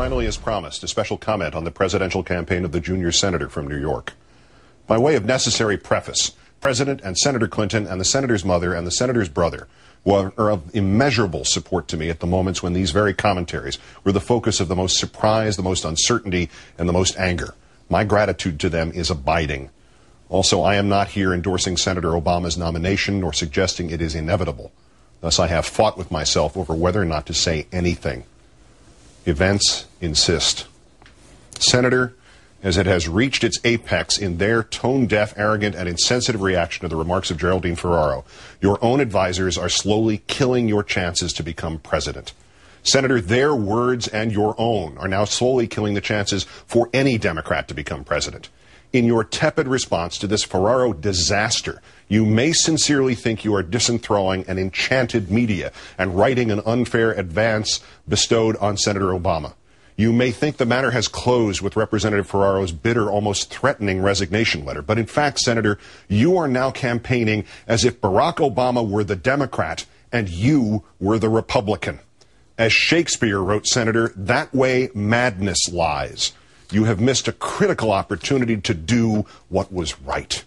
finally, as promised, a special comment on the presidential campaign of the junior senator from New York. By way of necessary preface, President and Senator Clinton and the senator's mother and the senator's brother are of immeasurable support to me at the moments when these very commentaries were the focus of the most surprise, the most uncertainty, and the most anger. My gratitude to them is abiding. Also, I am not here endorsing Senator Obama's nomination nor suggesting it is inevitable. Thus, I have fought with myself over whether or not to say anything. Events insist. Senator, as it has reached its apex in their tone-deaf, arrogant, and insensitive reaction to the remarks of Geraldine Ferraro, your own advisors are slowly killing your chances to become president. Senator, their words and your own are now slowly killing the chances for any Democrat to become president. In your tepid response to this Ferraro disaster, you may sincerely think you are disenthralling an enchanted media and righting an unfair advance bestowed on Senator Obama. You may think the matter has closed with Representative Ferraro's bitter, almost threatening resignation letter. But in fact, Senator, you are now campaigning as if Barack Obama were the Democrat and you were the Republican. As Shakespeare wrote, Senator, that way madness lies. You have missed a critical opportunity to do what was right.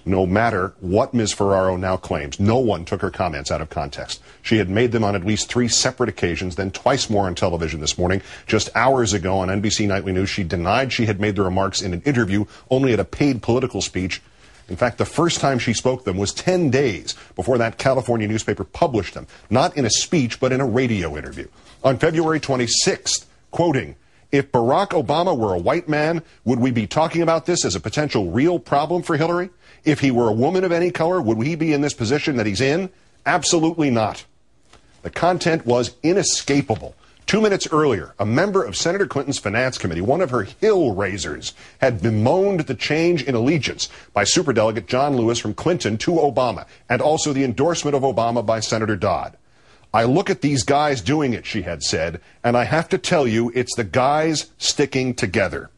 No matter what Ms. Ferraro now claims, no one took her comments out of context. She had made them on at least 3 separate occasions, then twice more on television this morning. Just hours ago on NBC Nightly News, she denied she had made the remarks in an interview, only at a paid political speech. In fact, the first time she spoke them was 10 days before that California newspaper published them, not in a speech, but in a radio interview. On February 26th, quoting, "If Barack Obama were a white man, would we be talking about this as a potential real problem for Hillary? If he were a woman of any color, would he be in this position that he's in? Absolutely not." The content was inescapable. 2 minutes earlier, a member of Senator Clinton's Finance Committee, one of her hill raisers, had bemoaned the change in allegiance by Superdelegate John Lewis from Clinton to Obama, and also the endorsement of Obama by Senator Dodd. "I look at these guys doing it," she had said, "and I have to tell you, it's the guys sticking together."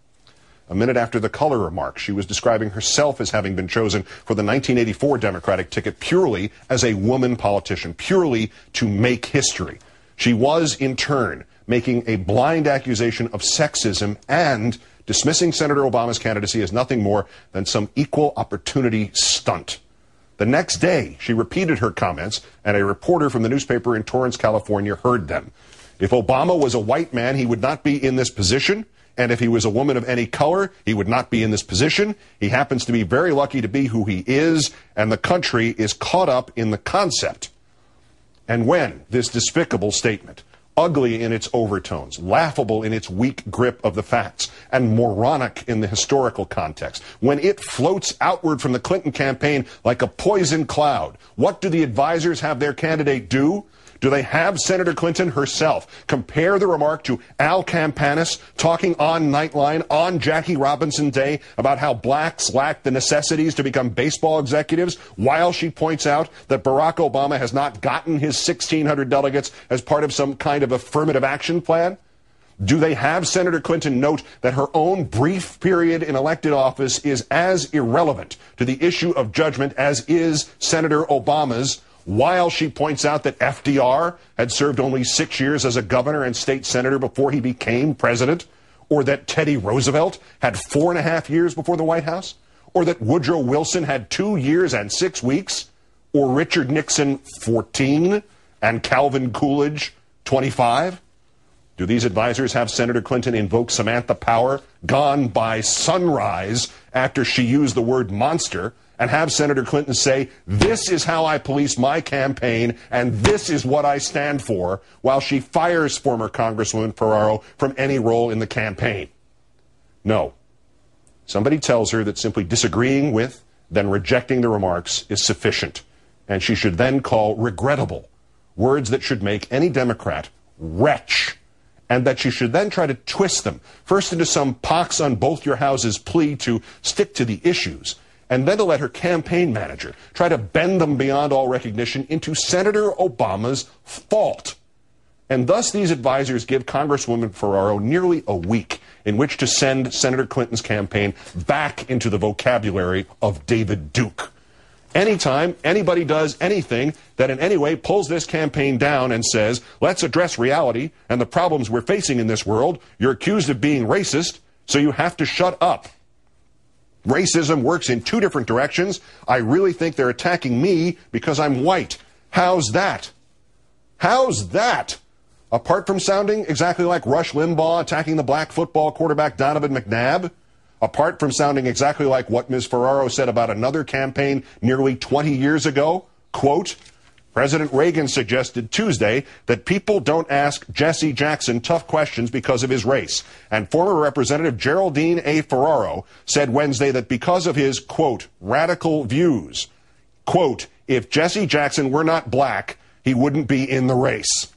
A minute after the color remark, she was describing herself as having been chosen for the 1984 Democratic ticket purely as a woman politician, purely to make history. She was, in turn, making a blind accusation of sexism and dismissing Senator Obama's candidacy as nothing more than some equal opportunity stunt. The next day, she repeated her comments, and a reporter from the newspaper in Torrance, California, heard them. If Obama was a white man, he would not be in this position. And if he was a woman of any color, he would not be in this position. He happens to be very lucky to be who he is, and the country is caught up in the concept. And when this despicable statement, ugly in its overtones, laughable in its weak grip of the facts, and moronic in the historical context, when it floats outward from the Clinton campaign like a poison cloud, what do the advisors have their candidate do? Do they have Senator Clinton herself compare the remark to Al Campanis talking on Nightline on Jackie Robinson Day about how blacks lack the necessities to become baseball executives, while she points out that Barack Obama has not gotten his 1,600 delegates as part of some kind of affirmative action plan? Do they have Senator Clinton note that her own brief period in elected office is as irrelevant to the issue of judgment as is Senator Obama's, while she points out that FDR had served only 6 years as a governor and state senator before he became president, or that Teddy Roosevelt had 4.5 years before the White House, or that Woodrow Wilson had 2 years and 6 weeks, or Richard Nixon 14 and Calvin Coolidge 25? Do these advisors have Senator Clinton invoke Samantha Power, gone by sunrise, after she used the word monster, and have Senator Clinton say, "This is how I police my campaign, and this is what I stand for," while she fires former Congresswoman Ferraro from any role in the campaign? No. Somebody tells her that simply disagreeing with, then rejecting the remarks is sufficient, and she should then call regrettable words that should make any Democrat wretch, and that she should then try to twist them, first into some pox on both your houses plea to stick to the issues, and then to let her campaign manager try to bend them beyond all recognition into Senator Obama's fault. And thus these advisors give Congresswoman Ferraro nearly a week in which to send Senator Clinton's campaign back into the vocabulary of David Duke. Anytime anybody does anything that in any way pulls this campaign down and says, let's address reality and the problems we're facing in this world, you're accused of being racist, so you have to shut up. Racism works in two different directions. I really think they're attacking me because I'm white. How's that? How's that? Apart from sounding exactly like Rush Limbaugh attacking the black football quarterback Donovan McNabb, apart from sounding exactly like what Ms. Ferraro said about another campaign nearly 20 years ago, quote, President Reagan suggested Tuesday that people don't ask Jesse Jackson tough questions because of his race. And former Representative Geraldine A. Ferraro said Wednesday that because of his, quote, radical views, quote, if Jesse Jackson were not black, he wouldn't be in the race.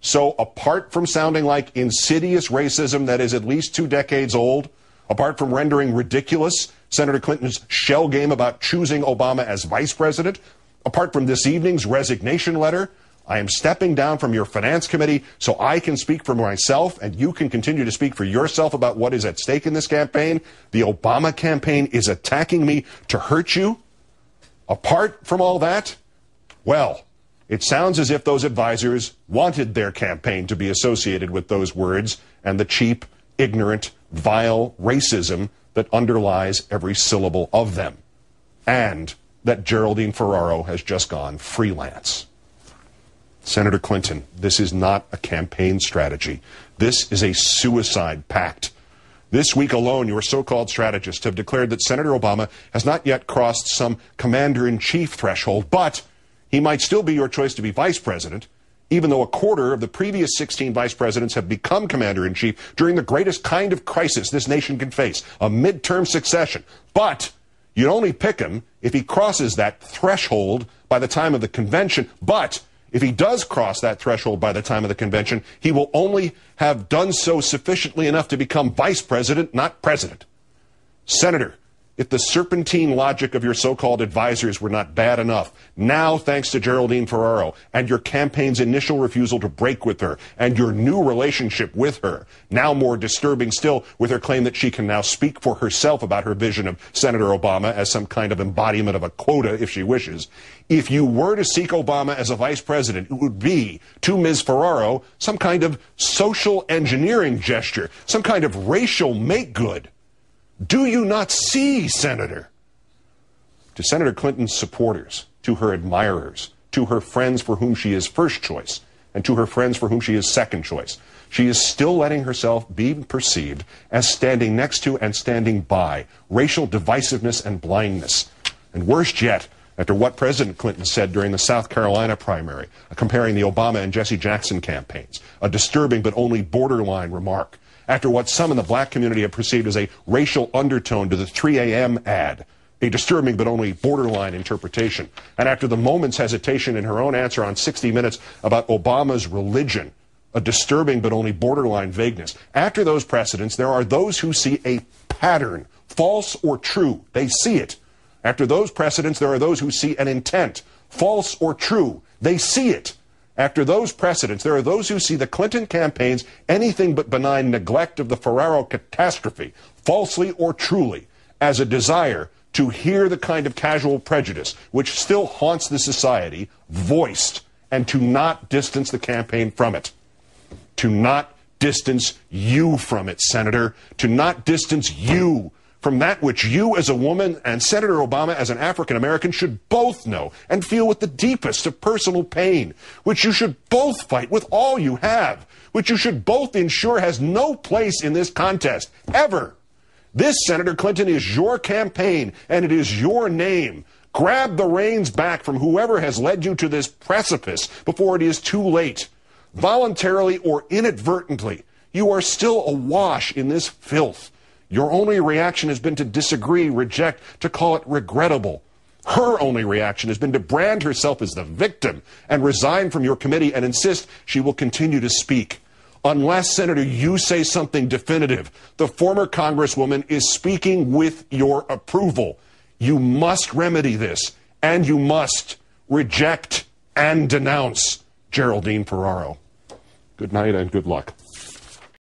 So apart from sounding like insidious racism that is at least 2 decades old, apart from rendering ridiculous Senator Clinton's shell game about choosing Obama as vice president, apart from this evening's resignation letter, I am stepping down from your finance committee so I can speak for myself and you can continue to speak for yourself about what is at stake in this campaign. The Obama campaign is attacking me to hurt you. Apart from all that, well, it sounds as if those advisors wanted their campaign to be associated with those words and the cheap, ignorant, vile racism that underlies every syllable of them, and that Geraldine Ferraro has just gone freelance. Senator Clinton, this is not a campaign strategy. This is a suicide pact. This week alone, your so-called strategists have declared that Senator Obama has not yet crossed some commander-in-chief threshold, but he might still be your choice to be vice president, even though a quarter of the previous 16 vice presidents have become commander-in-chief during the greatest kind of crisis this nation can face, a midterm succession. But you'd only pick him if he crosses that threshold by the time of the convention. But if he does cross that threshold by the time of the convention, he will only have done so sufficiently enough to become vice president, not president. Senator, if the serpentine logic of your so-called advisors were not bad enough, now thanks to Geraldine Ferraro and your campaign's initial refusal to break with her and your new relationship with her, now more disturbing still with her claim that she can now speak for herself about her vision of Senator Obama as some kind of embodiment of a quota if she wishes, if you were to seek Obama as a vice president, it would be, to Ms. Ferraro, some kind of social engineering gesture, some kind of racial make-good. Do you not see, Senator? To Senator Clinton's supporters, to her admirers, to her friends for whom she is first choice, and to her friends for whom she is second choice, she is still letting herself be perceived as standing next to and standing by racial divisiveness and blindness. And worst yet, after what President Clinton said during the South Carolina primary, comparing the Obama and Jesse Jackson campaigns, a disturbing but only borderline remark. After what some in the black community have perceived as a racial undertone to the 3 a.m. ad, a disturbing but only borderline interpretation. And after the moment's hesitation in her own answer on 60 Minutes about Obama's religion, a disturbing but only borderline vagueness. After those precedents, there are those who see a pattern, false or true. They see it. After those precedents, there are those who see an intent, false or true. They see it. After those precedents, there are those who see the Clinton campaign's anything but benign neglect of the Ferraro catastrophe, falsely or truly, as a desire to hear the kind of casual prejudice which still haunts the society voiced, and to not distance the campaign from it. To not distance you from it, Senator. To not distance you from that which you as a woman and Senator Obama as an African American should both know and feel with the deepest of personal pain, which you should both fight with all you have, which you should both ensure has no place in this contest, ever. This, Senator Clinton, is your campaign, and it is your name. Grab the reins back from whoever has led you to this precipice before it is too late. Voluntarily or inadvertently, you are still awash in this filth. Your only reaction has been to disagree, reject, to call it regrettable. Her only reaction has been to brand herself as the victim and resign from your committee and insist she will continue to speak. Unless, Senator, you say something definitive, the former Congresswoman is speaking with your approval. You must remedy this, and you must reject and denounce Geraldine Ferraro. Good night and good luck.